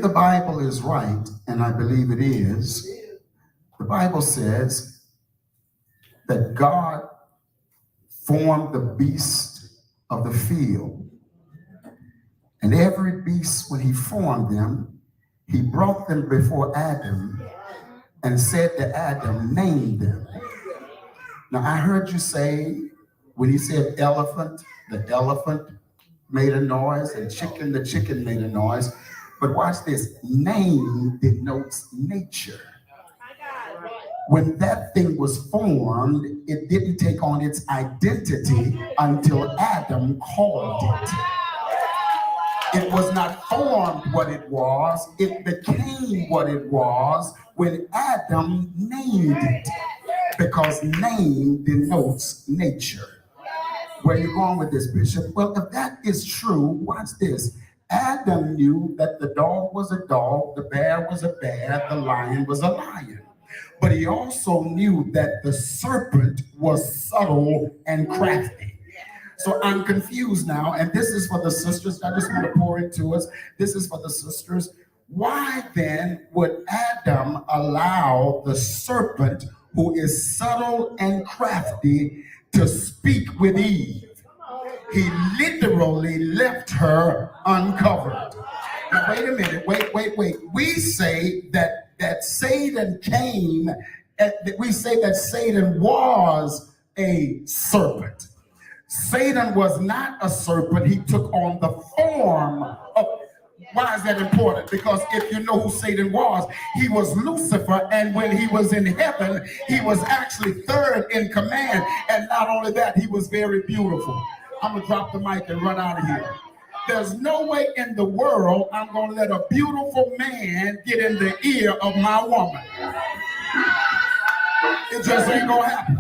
If the Bible is right, and I believe it is, the Bible says that God formed the beast of the field. And every beast, when he formed them, he brought them before Adam and said to Adam, name them. Now, I heard you say, when he said elephant, the elephant made a noise, and chicken, the chicken made a noise. But watch this, name denotes nature. When that thing was formed, it didn't take on its identity until Adam called it. It was not formed what it was, it became what it was when Adam named it, because name denotes nature. Where are you going with this, Bishop? Well, if that is true, watch this. Adam knew that the dog was a dog, the bear was a bear, the lion was a lion. But he also knew that the serpent was subtle and crafty. So I'm confused now, and this is for the sisters. I just want to pour into us. This is for the sisters. Why then would Adam allow the serpent, who is subtle and crafty, to speak with Eve? He literally left her uncovered. Now, wait a minute. Wait. We say that Satan came, we say that Satan was a serpent. Satan was not a serpent. He took on the form of... Why is that important? Because if you know who Satan was, he was Lucifer, and when he was in heaven, he was actually third in command. And not only that, he was very beautiful. I'm gonna drop the mic and run out of here. There's no way in the world I'm gonna let a beautiful man get in the ear of my woman. It just ain't gonna happen.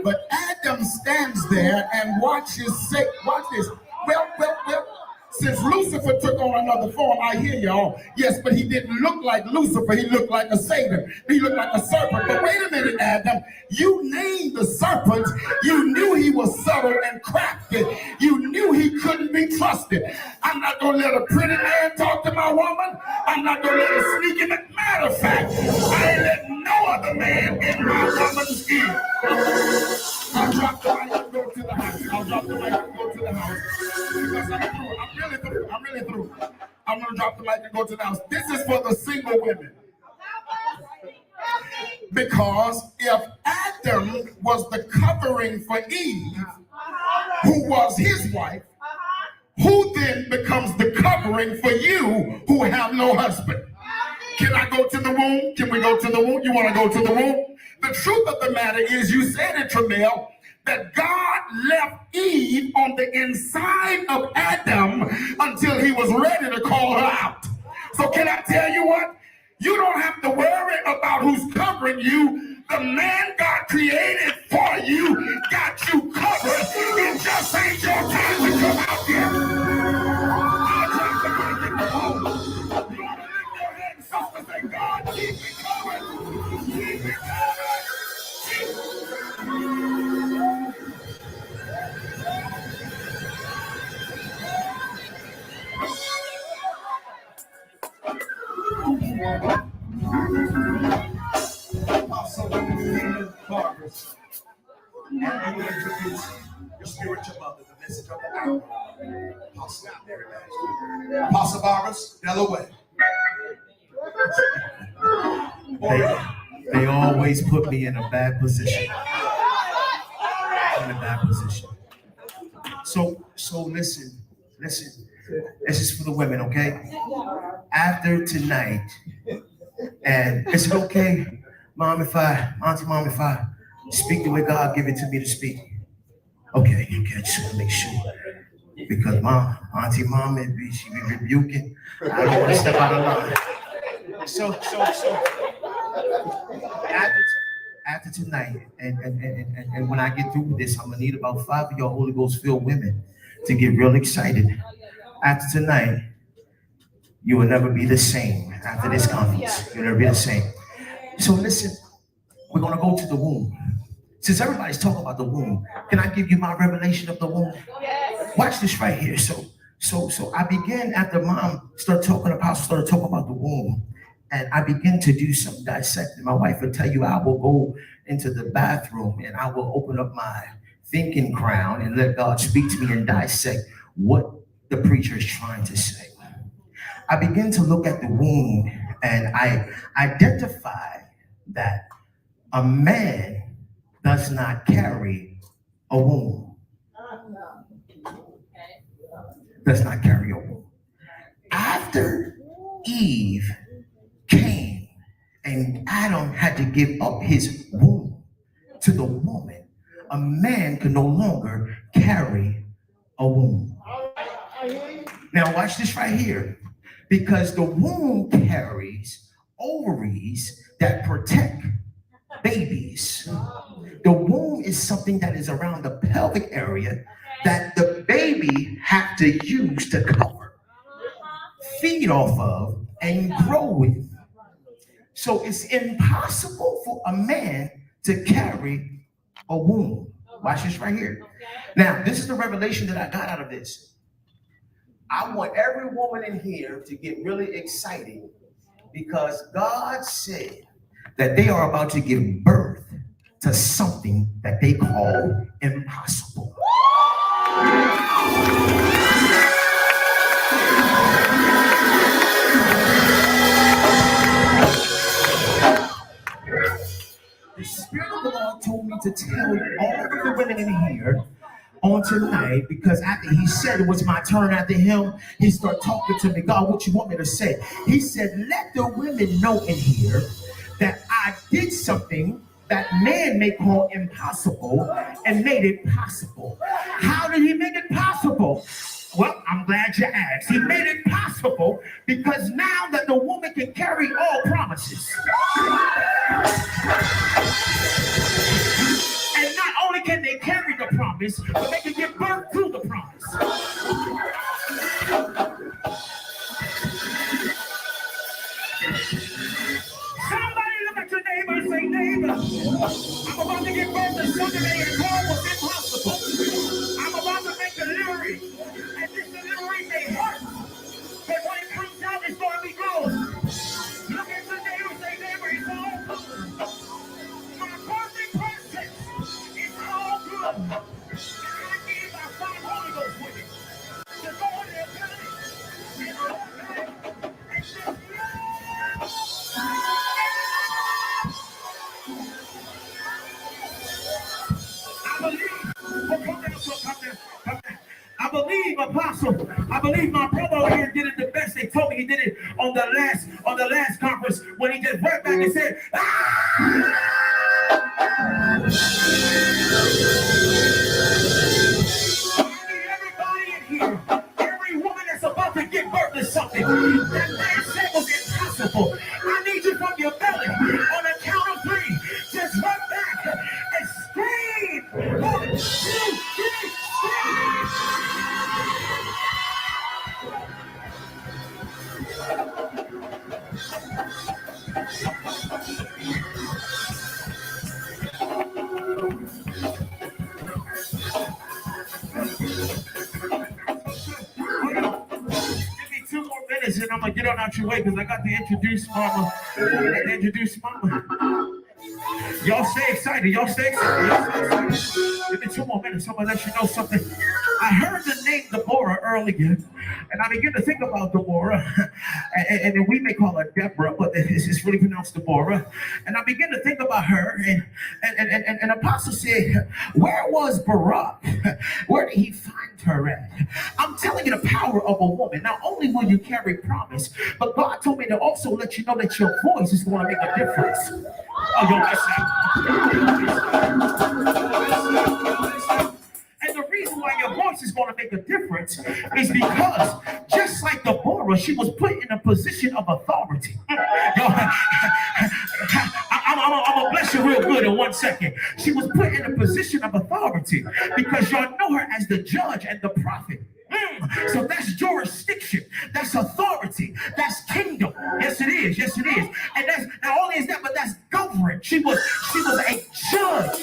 But Adam stands there and watches Satan. Watch this. Well, since Lucifer took on another form, I hear y'all. Yes, but he didn't look like Lucifer. He looked like a Satan. He looked like a serpent. But wait a minute, Adam. You named the serpent. You knew he was subtle and crafty. You knew he couldn't be trusted. I'm not going to let a pretty man talk to my woman. I'm not going to let a sneaky man. Matter of fact, I ain't letting no other man in my woman's ear. I'll drop the mic and go to the house. I'll drop the mic and go to the house. Because I'm through. I'm really through. I'm going to drop the mic and go to the house. This is for the single women. Because if Adam was the covering for Eve, who was his wife, who then becomes the covering for you who have no husband? Can I go to the womb? Can we go to the womb? You want to go to the womb? The truth of the matter is, you said it, Tramel, that God left Eve on the inside of Adam until he was ready to call her out. So can I tell you what? You don't have to worry about who's covering you. The man God created for you got you covered. It just ain't your time to come out yet. I'll drop the mic in the home. You want to lift your head, sisters, and God, keep me covered. Keep me covered. Also, Barbers, and we will introduce your spiritual mother, the message of the hour, Apostle Mary Baxter. Apostle Barbers, Delaware. They always put me in a bad position. So listen. This is for the women, okay? After tonight, and is it okay, Auntie Mom, if I speak the way God give it to me to speak? Okay, I just want to make sure. Because Auntie Mom, she be rebuking. I don't want to step out of line. So after tonight, and when I get through this, I'm gonna need about 5 of your Holy Ghost filled women to get real excited. After tonight, you will never be the same. After this conference, you'll never be the same. So listen, we're gonna go to the womb. Since everybody's talking about the womb, can I give you my revelation of the womb? Yes. Watch this right here. So I began after Mom started talking about apostle started talking about the womb, and I began to do some dissecting. My wife would tell you I will go into the bathroom and I will open up my thinking crown and let God speak to me and dissect what the preacher is trying to say. I began to look at the womb and I identify that a man does not carry a womb. Does not carry a womb. After Eve came and Adam had to give up his womb to the woman, a man could no longer carry a womb. Now watch this right here, because the womb carries ovaries that protect babies. The womb is something that is around the pelvic area that the baby have to use to cover, feed off of, and grow with. So it's impossible for a man to carry a womb. Watch this right here. Now, this is the revelation that I got out of this. I want every woman in here to get really excited because God said that they are about to give birth to something that they call impossible. The Spirit of the Lord told me to tell all of the women in here on tonight, because after he said it was my turn, after him, he started talking to me. God, what you want me to say? He said, let the women know in here that I did something that man may call impossible and made it possible. How did he make it possible? Well, I'm glad you asked. He made it possible because now that the woman can carry all promises. And not only can they carry the promise, but they can give birth to the promise. Somebody look at your neighbor and say, neighbor, I'm about to give birth to something that you called was impossible. I'm about to make delivery. And this delivery may hurt. But when it comes out, it's going to be good. Look at your neighbor and say, neighbor, it's all good. My perfect process is all good. And I need my 5 Holy Ghost with it. To go in there, belly, and walk back, and just I believe, Apostle. I believe my brother over here did it the best. They told me he did it on the last conference when he just went back and said, ah! Everybody in here, every woman that's about to give birth to something that man said was impossible, I need you from your belly on a count of 3. Just run back and scream. 1, 2, 3, scream. And I'm gonna get on out your way because I got to introduce Mama. Y'all stay excited. Y'all stay excited. Give me 2 more minutes. I'm gonna let you know something. I heard the name Deborah earlier, and I began to think about Deborah, and we may call her Deborah, but it's really pronounced Deborah. And I began to think about her, and Apostle said, where was Barak? Where did he find her at? I'm telling you the power of a woman. Not only will you carry promise, but God told me to also let you know that your voice is going to make a difference. Oh, you're listening. And the reason why your voice is going to make a difference is because just like Deborah, she was put in a position of authority. I'm going to bless you real good in 1 second. She was put in a position of authority because y'all know her as the judge and the prophet. So that's jurisdiction, that's authority, that's kingdom. Yes, it is. Yes, it is. And that's not only is that, but that's government. She was a judge.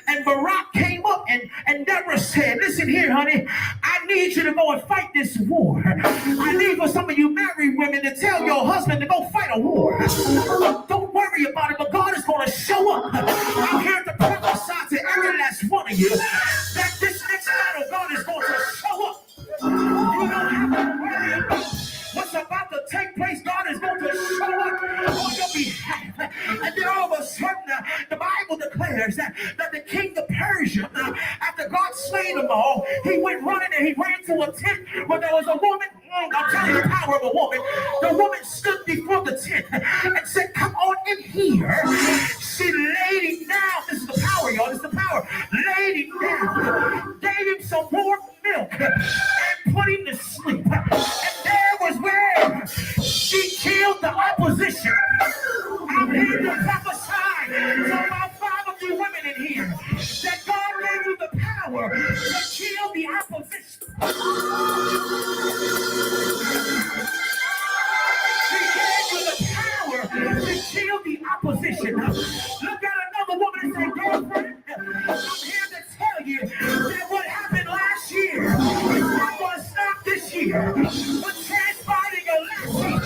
And Barak came up and Deborah said, listen here, honey, I need you to go and fight this war. I need for some of you married women to tell your husband to go fight a war. Don't worry about it, but God is going to show up. I'm here to prophesy to every last one of you that this next battle, God is going to show up. You don't have to worry about what's about to take place. God is going to show up on your behalf. And then all of a sudden, the Bible declares that the king of Persia, after God slayed them all, he went running and he ran to a tent where there was a woman. I'll tell you the power of a woman. The woman stood before the tent and said, "Come on in here." She laid him down. This is the power, y'all. This is the power. Laid him down, gave him some warm milk, and put him to sleep. And there was where she killed the opposition. I'm here to prophesy to about 5 of you women in here that God gave you the power to kill the opposition. He gave you the power to kill the opposition. Look at another woman and say, "Girlfriend, I'm here to tell you that what happened last year is not going to stop this year. What transpired in your last year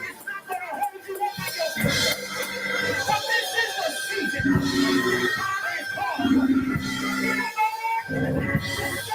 is not going to hold you up on your feet. But this is the season. God is called. You know what?